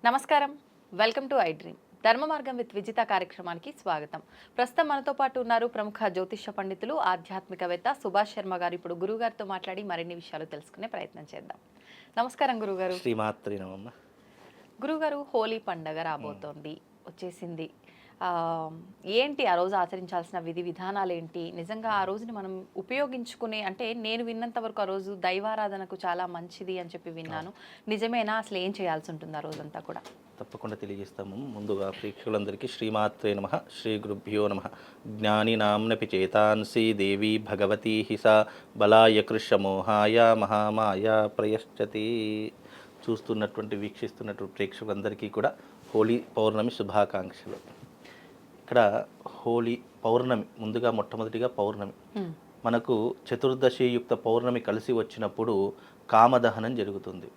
నమస్కారం. Welcome to I dream. ధర్మ మార్గం విత్ విజిత కార్యక్రమానికి స్వాగతం. ప్రస్తుతం మనతో పాటు ఉన్నారు ప్రముఖ జ్యోతిష పండితులు, ఆధ్యాత్మికవేత్త సుభాష్ శర్మ గారు. ఇప్పుడు గురువు గారితో మాట్లాడి మరిన్ని విషయాలు తెలుసుకునే ప్రయత్నం చేద్దాం. నమస్కారం గురుగారు. శ్రీమాత్రి నమః. గురుగారు, హోలీ పండగ రాబోతోంది, వచ్చేసింది. ఏంటి ఆ రోజు ఆచరించాల్సిన విధి విధానాలు ఏంటి? నిజంగా ఆ రోజుని మనం ఉపయోగించుకునే, అంటే నేను విన్నంత వరకు ఆ రోజు దైవారాధనకు చాలా మంచిది అని చెప్పి విన్నాను. నిజమేనా? అసలు ఏం చేయాల్సి ఉంటుంది ఆ రోజంతా కూడా? తప్పకుండా తెలియజేస్తాము. ముందుగా ప్రేక్షకులందరికీ శ్రీమాత్రే నమః, శ్రీ గురుభ్యో నమః. జ్ఞాని నామ్నపి చేతాంసి దేవి భగవతి హిసా బలాయ కృష్ణమోహాయ మహామాయ ప్రయశ్చతి. చూస్తున్నటువంటి వీక్షిస్తున్నటువంటి ప్రేక్షకులందరికీ కూడా హోలీ పౌర్ణమి శుభాకాంక్షలు. ఇక్కడ హోలీ పౌర్ణమి, ముందుగా మొట్టమొదటిగా పౌర్ణమి. మనకు చతుర్దశియుక్త పౌర్ణమి కలిసి వచ్చినప్పుడు కామదహనం జరుగుతుంది.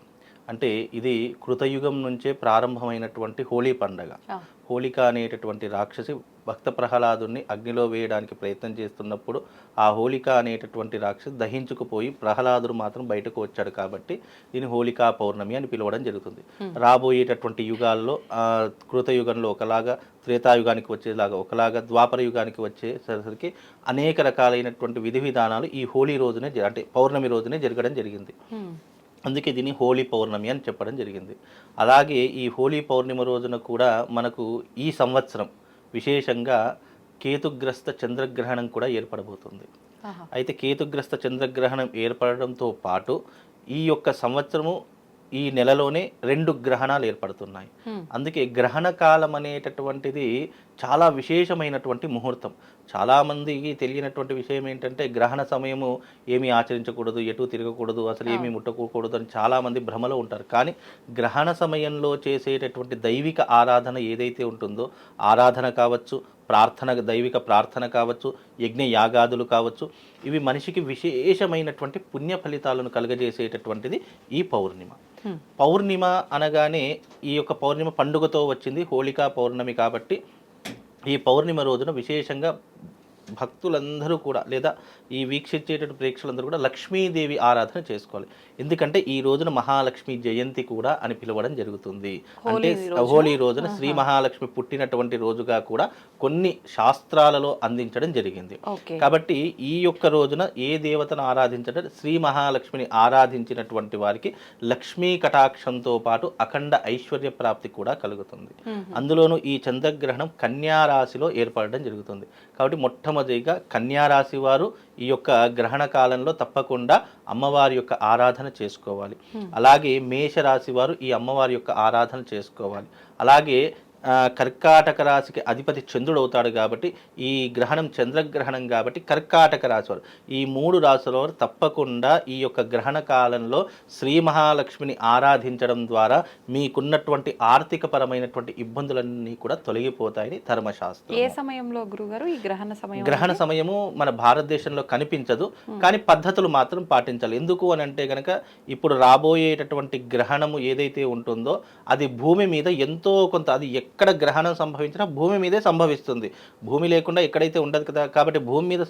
అంటే ఇది కృతయుగం నుంచే ప్రారంభమైనటువంటి హోలీ పండగ. హోళిక అనేటటువంటి రాక్షసి భక్త ప్రహ్లాదుని అగ్నిలో వేయడానికి ప్రయత్నం చేస్తున్నప్పుడు ఆ హోళిక అనేటటువంటి రాక్షసి దహించుకుపోయి ప్రహ్లాదుడు మాత్రం బయటకు వచ్చాడు. కాబట్టి దీన్ని హోళికా పౌర్ణమి అని పిలవడం జరుగుతుంది. రాబోయేటటువంటి యుగాల్లో కృతయుగంలో ఒకలాగా, త్రేతాయుగానికి వచ్చేలాగా ఒకలాగా, ద్వాపర యుగానికి వచ్చేసరికి అనేక రకాలైనటువంటి విధి విధానాలు ఈ హోళీ రోజునే, అంటే పౌర్ణమి రోజునే జరగడం జరిగింది. అందుకే దీన్ని హోళీ పౌర్ణమి అని చెప్పడం జరిగింది. అలాగే ఈ హోళీ పౌర్ణమి రోజున కూడా మనకు ఈ సంవత్సరం విశేషంగా కేతుగ్రస్త చంద్రగ్రహణం కూడా ఏర్పడబోతుంది. అయితే కేతుగ్రస్త చంద్రగ్రహణం ఏర్పడడంతో పాటు ఈ యొక్క సంవత్సరము ఈ నెలలోనే 2 గ్రహణాలు ఏర్పడుతున్నాయి. అందుకే గ్రహణ కాలం అనేటటువంటిది చాలా విశేషమైనటువంటి ముహూర్తం. చాలామందికి తెలియనటువంటి విషయం ఏంటంటే, గ్రహణ సమయము ఏమీ ఆచరించకూడదు, ఎటు తిరగకూడదు, అసలు ఏమీ ముట్టకూడదు అని చాలామంది భ్రమలో ఉంటారు. కానీ గ్రహణ సమయంలో చేసేటటువంటి దైవిక ఆరాధన ఏదైతే ఉంటుందో, ఆరాధన కావచ్చు, ప్రార్థన, దైవిక ప్రార్థన కావచ్చు, యజ్ఞ యాగాదులు కావచ్చు, ఇవి మనిషికి విశేషమైనటువంటి పుణ్య ఫలితాలను కలుగజేసేటటువంటిది ఈ పౌర్ణిమ. పౌర్ణిమ అనగానే ఈ యొక్క పౌర్ణిమ పండుగతో వచ్చింది హోళికా పౌర్ణమి. కాబట్టి ఈ పౌర్ణిమ రోజున విశేషంగా భక్తులందరూ కూడా, లేదా ఈ వీక్షించేటటువంటి ప్రేక్షకులందరూ కూడా లక్ష్మీదేవి ఆరాధన చేసుకోవాలి. ఎందుకంటే ఈ రోజున మహాలక్ష్మి జయంతి కూడా అని పిలవడం జరుగుతుంది. అంటే హోళీ రోజున శ్రీ మహాలక్ష్మి పుట్టినటువంటి రోజుగా కూడా కొన్ని శాస్త్రాలలో అందించడం జరిగింది. కాబట్టి ఈ యొక్క రోజున ఏ దేవతను ఆరాధించడం, శ్రీ మహాలక్ష్మిని ఆరాధించినటువంటి వారికి లక్ష్మీ కటాక్షంతో పాటు అఖండ ఐశ్వర్య ప్రాప్తి కూడా కలుగుతుంది. అందులోనూ ఈ చంద్రగ్రహణం కన్యా రాశిలో ఏర్పడడం జరుగుతుంది. కాబట్టి మొట్టమొదటిగా కన్యారాశి వారు ఈ యొక్క గ్రహణ కాలంలో తప్పకుండా అమ్మవారి యొక్క ఆరాధన చేసుకోవాలి. అలాగే మేషరాశి వారు ఈ అమ్మవారి యొక్క ఆరాధన చేసుకోవాలి. అలాగే కర్కాటక రాశికి అధిపతి చంద్రుడు అవుతాడు. కాబట్టి ఈ గ్రహణం చంద్రగ్రహణం కాబట్టి కర్కాటక రాశి వారు, ఈ 3 రాశుల వారు తప్పకుండా ఈ యొక్క గ్రహణ కాలంలో శ్రీ మహాలక్ష్మిని ఆరాధించడం ద్వారా మీకున్నటువంటి ఆర్థిక పరమైనటువంటి ఇబ్బందులన్నీ కూడా తొలగిపోతాయని ధర్మశాస్త్రం. ఏ సమయంలో గురుగారు ఈ గ్రహణ సమయం? గ్రహణ సమయము మన భారతదేశంలో కనిపించదు, కానీ పద్ధతులు మాత్రం పాటించాలి. ఎందుకు అని అంటే కనుక, ఇప్పుడు రాబోయేటటువంటి గ్రహణము ఏదైతే ఉంటుందో అది భూమి మీద ఎంతో కొంత, అది ఎక్కడ గ్రహణం సంభవించినా భూమి మీదే సంభవిస్తుంది. భూమి లేకుండా ఎక్కడైతే ఉండదు కదా. కాబట్టి భూమి మీద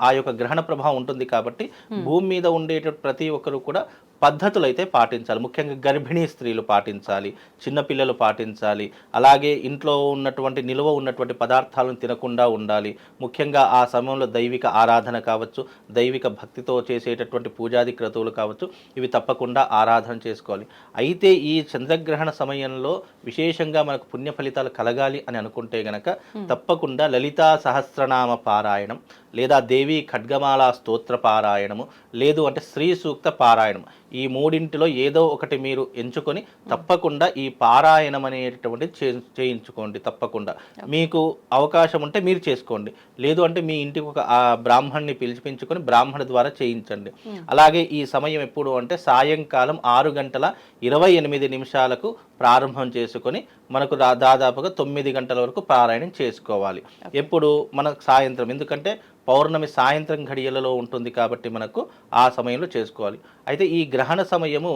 ఆ యొక్క గ్రహణ ప్రభావం ఉంటుంది. కాబట్టి భూమి మీద ఉండేటువంటి ప్రతి ఒక్కరు కూడా పద్ధతులు అయితే పాటించాలి. ముఖ్యంగా గర్భిణీ స్త్రీలు పాటించాలి, చిన్నపిల్లలు పాటించాలి. అలాగే ఇంట్లో ఉన్నటువంటి నిల్వ ఉన్నటువంటి పదార్థాలను తినకుండా ఉండాలి. ముఖ్యంగా ఆ సమయంలో దైవిక ఆరాధన కావచ్చు, దైవిక భక్తితో చేసేటటువంటి పూజాది క్రతువులు కావచ్చు, ఇవి తప్పకుండా ఆరాధన చేసుకోవాలి. అయితే ఈ చంద్రగ్రహణ సమయంలో విశేషంగా మనకు పుణ్య ఫలితాలు కలగాలి అని అనుకుంటే గనక తప్పకుండా లలితా సహస్రనామ పారాయణం, లేదా దేవీ ఖడ్గమాల స్తోత్ర పారాయణము, లేదు అంటే శ్రీ సూక్త పారాయణం, ఈ 3 ఏదో ఒకటి మీరు ఎంచుకొని తప్పకుండా ఈ పారాయణం అనేటటువంటిది చేయించుకోండి. తప్పకుండా మీకు అవకాశం ఉంటే మీరు చేసుకోండి, లేదు అంటే మీ ఇంటికి ఒక బ్రాహ్మణ్ణి పిలిపించుకొని బ్రాహ్మణ ద్వారా చేయించండి. అలాగే ఈ సమయం ఎప్పుడు అంటే సాయంకాలం 6:28 ప్రారంభం చేసుకొని మనకు దాదాపుగా 9 గంటల వరకు పారాయణం చేసుకోవాలి. ఎప్పుడు మనకు సాయంత్రం, ఎందుకంటే పౌర్ణమి సాయంత్రం ఘడియలలో ఉంటుంది కాబట్టి మనకు ఆ సమయంలో చేసుకోవాలి. అయితే ఈ గ్రహణ సమయము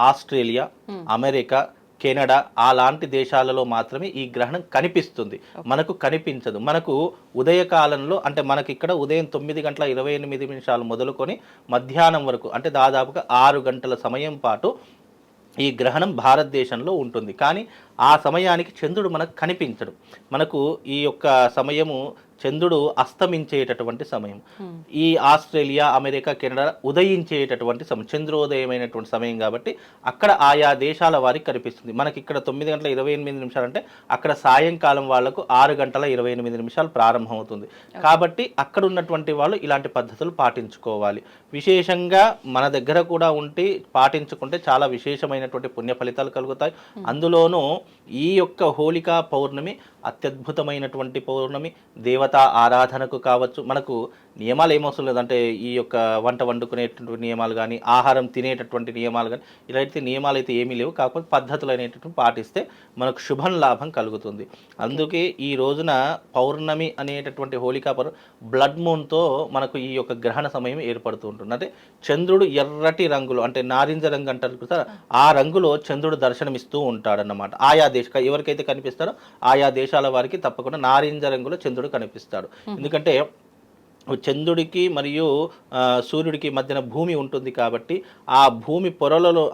ఆస్ట్రేలియా, అమెరికా, కెనడా అలాంటి దేశాలలో మాత్రమే ఈ గ్రహణం కనిపిస్తుంది, మనకు కనిపించదు. మనకు ఉదయకాలంలో, అంటే మనకి ఇక్కడ ఉదయం 9:28 మొదలుకొని మధ్యాహ్నం వరకు, అంటే దాదాపుగా 6 గంటల సమయం పాటు ఈ గ్రహణం భారతదేశంలో ఉంటుంది. కానీ ఆ సమయానికి చంద్రుడు మనకు కనిపించడు. మనకు ఈ యొక్క సమయము చంద్రుడు అస్తమించేటటువంటి సమయం. ఈ ఆస్ట్రేలియా, అమెరికా, కెనడా ఉదయించేటటువంటి సమయం, చంద్రోదయమైనటువంటి సమయం కాబట్టి అక్కడ ఆయా దేశాల వారికి కనిపిస్తుంది. మనకి ఇక్కడ 9 గంటల 28 నిమిషాలు అంటే అక్కడ సాయంకాలం వాళ్లకు 6 గంటల 28 నిమిషాలు ప్రారంభమవుతుంది. కాబట్టి అక్కడ ఉన్నటువంటి వాళ్ళు ఇలాంటి పద్ధతులు పాటించుకోవాలి. విశేషంగా మన దగ్గర కూడా ఉండి పాటించుకుంటే చాలా విశేషమైనటువంటి పుణ్య ఫలితాలు కలుగుతాయి. అందులోనూ ఈ యొక్క హోళికా పౌర్ణమి అత్యద్భుతమైనటువంటి పౌర్ణమి. దేవతా ఆరాధనకు కావచ్చు, మనకు నియమాలు ఏమవసరం లేదంటే ఈ యొక్క వంట వండుకునేటువంటి నియమాలు కానీ, ఆహారం తినేటటువంటి నియమాలు కానీ, ఇలాంటి నియమాలు అయితే ఏమీ లేవు. కాకపోతే పద్ధతులు అనేటటువంటి పాటిస్తే మనకు శుభం లాభం కలుగుతుంది. అందుకే ఈ రోజున పౌర్ణమి అనేటటువంటి హోళికా పౌర్ణమి బ్లడ్ మూన్తో మనకు ఈ యొక్క గ్రహణ సమయం ఏర్పడుతూ ఉంటుంది. అంటే చంద్రుడు ఎర్రటి రంగులో, అంటే నారింజ రంగు అంటారు కదా, ఆ రంగులో చంద్రుడు దర్శనమిస్తూ ఉంటాడన్నమాట. ఆయా ఎవరికైతే కనిపిస్తారో ఆయా దేశాల వారికి తప్పకుండా నారింజ రంగులో చంద్రుడు కనిపిస్తాడు. ఎందుకంటే చంద్రుడికి మరియు సూర్యుడికి మధ్యన భూమి ఉంటుంది కాబట్టి ఆ భూమి పొరలలో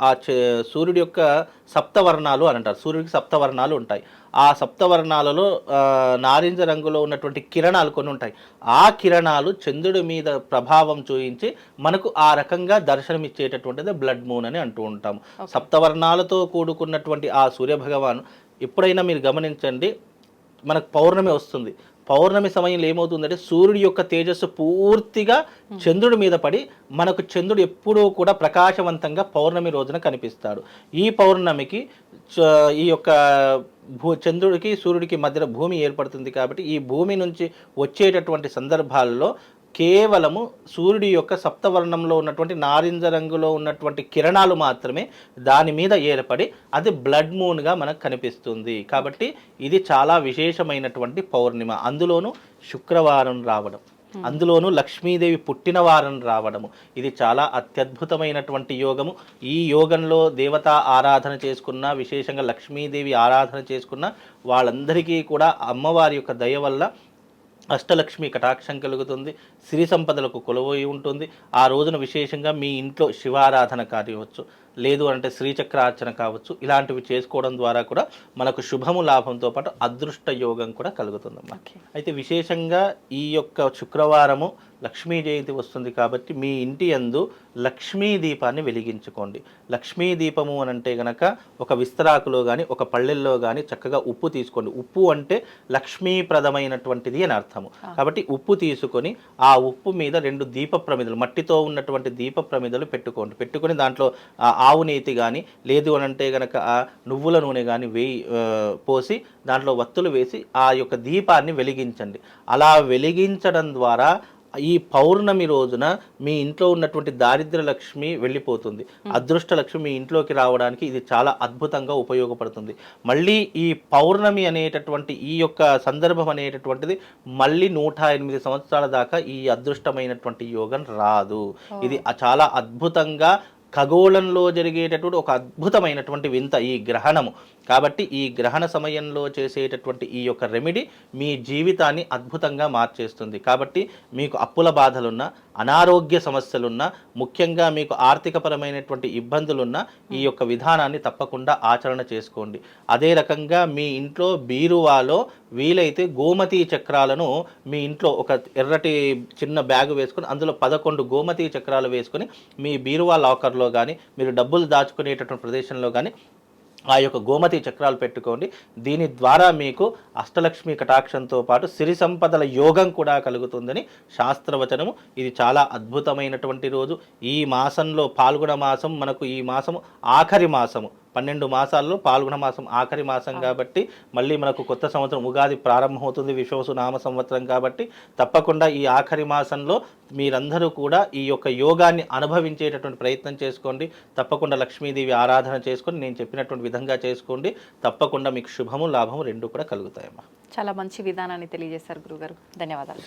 సూర్యుడి యొక్క సప్తవర్ణాలు అని అంటారు. సూర్యుడికి సప్తవర్ణాలు ఉంటాయి. ఆ సప్తవర్ణాలలో నారింజ రంగులో ఉన్నటువంటి కిరణాలు కొన్ని ఉంటాయి. ఆ కిరణాలు చంద్రుడి మీద ప్రభావం చూపించి మనకు ఆ రకంగా దర్శనమిచ్చేటటువంటిది బ్లడ్ మూన్ అని అంటూ ఉంటాము. సప్తవర్ణాలతో కూడుకున్నటువంటి ఆ సూర్యభగవాను ఎప్పుడైనా మీరు గమనించండి, మనకు పౌర్ణమి వస్తుంది. పౌర్ణమి సమయంలో ఏమవుతుందంటే సూర్యుడి యొక్క తేజస్సు పూర్తిగా చంద్రుడి మీద పడి మనకు చంద్రుడు ఎప్పుడూ కూడా ప్రకాశవంతంగా పౌర్ణమి రోజున కనిపిస్తాడు. ఈ పౌర్ణమికి ఈ యొక్క చంద్రుడికి సూర్యుడికి మధ్యన భూమి ఏర్పడుతుంది కాబట్టి ఈ భూమి నుంచి వచ్చేటటువంటి సందర్భాల్లో కేవలము సూర్యుడి యొక్క సప్తవర్ణంలో ఉన్నటువంటి నారింజ రంగులో ఉన్నటువంటి కిరణాలు మాత్రమే దాని మీద ఏర్పడి అది బ్లడ్ మూన్గా మనకు కనిపిస్తుంది. కాబట్టి ఇది చాలా విశేషమైనటువంటి పౌర్ణిమ. అందులోనూ శుక్రవారం రావడం, అందులోనూ లక్ష్మీదేవి పుట్టిన వారం రావడము, ఇది చాలా అత్యద్భుతమైనటువంటి యోగము. ఈ యోగంలో దేవతా ఆరాధన చేసుకున్న, విశేషంగా లక్ష్మీదేవి ఆరాధన చేసుకున్న వాళ్ళందరికీ కూడా అమ్మవారి యొక్క దయ వల్ల అష్టలక్ష్మి కటాక్షం కలుగుతుంది, సిరి సంపదలకు కొలువై ఉంటుంది. ఆ రోజున విశేషంగా మీ ఇంట్లో శివారాధన కావచ్చు, లేదు అంటే శ్రీచక్రార్చన కావచ్చు, ఇలాంటివి చేసుకోవడం ద్వారా కూడా మనకు శుభము లాభంతో పాటు అదృష్ట యోగం కూడా కలుగుతుందమ్మా. అయితే విశేషంగా ఈ యొక్క శుక్రవారము లక్ష్మీ జయంతి వస్తుంది కాబట్టి మీ ఇంటి యందు లక్ష్మీ దీపాన్ని వెలిగించుకోండి. లక్ష్మీ దీపము అని అంటే గనక ఒక విస్తరాకులో కానీ ఒక పళ్ళెల్లో కానీ చక్కగా ఉప్పు తీసుకోండి. ఉప్పు అంటే లక్ష్మీప్రదమైనటువంటిది అని అర్థము. కాబట్టి ఉప్పు తీసుకొని ఆ ఉప్పు మీద 2 దీప ప్రమిదలు, మట్టితో ఉన్నటువంటి దీప ప్రమిదలు పెట్టుకొని దాంట్లో ఆవు నేతి కానీ, లేదు అని అంటే గనక నువ్వుల నూనె కానీ పోసి దాంట్లో వత్తులు వేసి ఆ యొక్క దీపాన్ని వెలిగించండి. అలా వెలిగించడం ద్వారా ఈ పౌర్ణమి రోజున మీ ఇంట్లో ఉన్నటువంటి దారిద్ర్య లక్ష్మి వెళ్ళిపోతుంది. అదృష్ట లక్ష్మి మీ ఇంట్లోకి రావడానికి ఇది చాలా అద్భుతంగా ఉపయోగపడుతుంది. మళ్ళీ ఈ పౌర్ణమి అనేటటువంటి ఈ యొక్క సందర్భం అనేటటువంటిది మళ్ళీ 108 సంవత్సరాల దాకా ఈ అదృష్టమైనటువంటి యోగం రాదు. ఇది చాలా అద్భుతంగా ఖగోళంలో జరిగేటటువంటి ఒక అద్భుతమైనటువంటి వింత ఈ గ్రహణము. కాబట్టి ఈ గ్రహణ సమయంలో చేసేటటువంటి ఈ యొక్క రెమెడీ మీ జీవితాన్ని అద్భుతంగా మార్చేస్తుంది. కాబట్టి మీకు అప్పుల బాధలున్నా, అనారోగ్య సమస్యలున్నా, ముఖ్యంగా మీకు ఆర్థికపరమైనటువంటి ఇబ్బందులున్నా ఈ యొక్క విధానాన్ని తప్పకుండా ఆచరణ చేసుకోండి. అదే రకంగా మీ ఇంట్లో బీరువాలో వీలైతే గోమతి చక్రాలను మీ ఇంట్లో ఒక ఎర్రటి చిన్న బ్యాగు వేసుకొని అందులో 11 గోమతి చక్రాలు వేసుకొని మీ బీరువా లాకర్లో కానీ, మీరు డబ్బులు దాచుకునేటటువంటి ప్రదేశంలో కానీ ఆ యొక్క గోమతి చక్రాలు పెట్టుకోండి. దీని ద్వారా మీకు అష్టలక్ష్మి కటాక్షంతో పాటు సిరి సంపదల యోగం కూడా కలుగుతుందని శాస్త్రవచనము. ఇది చాలా అద్భుతమైనటువంటి రోజు. ఈ మాసంలో పాల్గొన మాసం మనకు ఈ మాసము ఆఖరి మాసము. 12 మాసాల్లో పాల్గొన మాసం ఆఖరి మాసం కాబట్టి మళ్ళీ మనకు కొత్త సంవత్సరం ఉగాది ప్రారంభమవుతుంది, విశ్వవసు నామ సంవత్సరం కాబట్టి తప్పకుండా ఈ ఆఖరి మాసంలో మీరందరూ కూడా ఈ యొక్క యోగాన్ని అనుభవించేటటువంటి ప్రయత్నం చేసుకోండి. తప్పకుండా లక్ష్మీదేవి ఆరాధన చేసుకొని నేను చెప్పినటువంటి విధంగా చేసుకోండి. తప్పకుండా మీకు శుభము లాభము 2 కూడా కలుగుతాయమ్మా. చాలా మంచి విధానాన్ని తెలియజేశారు గురుగారు. ధన్యవాదాలు.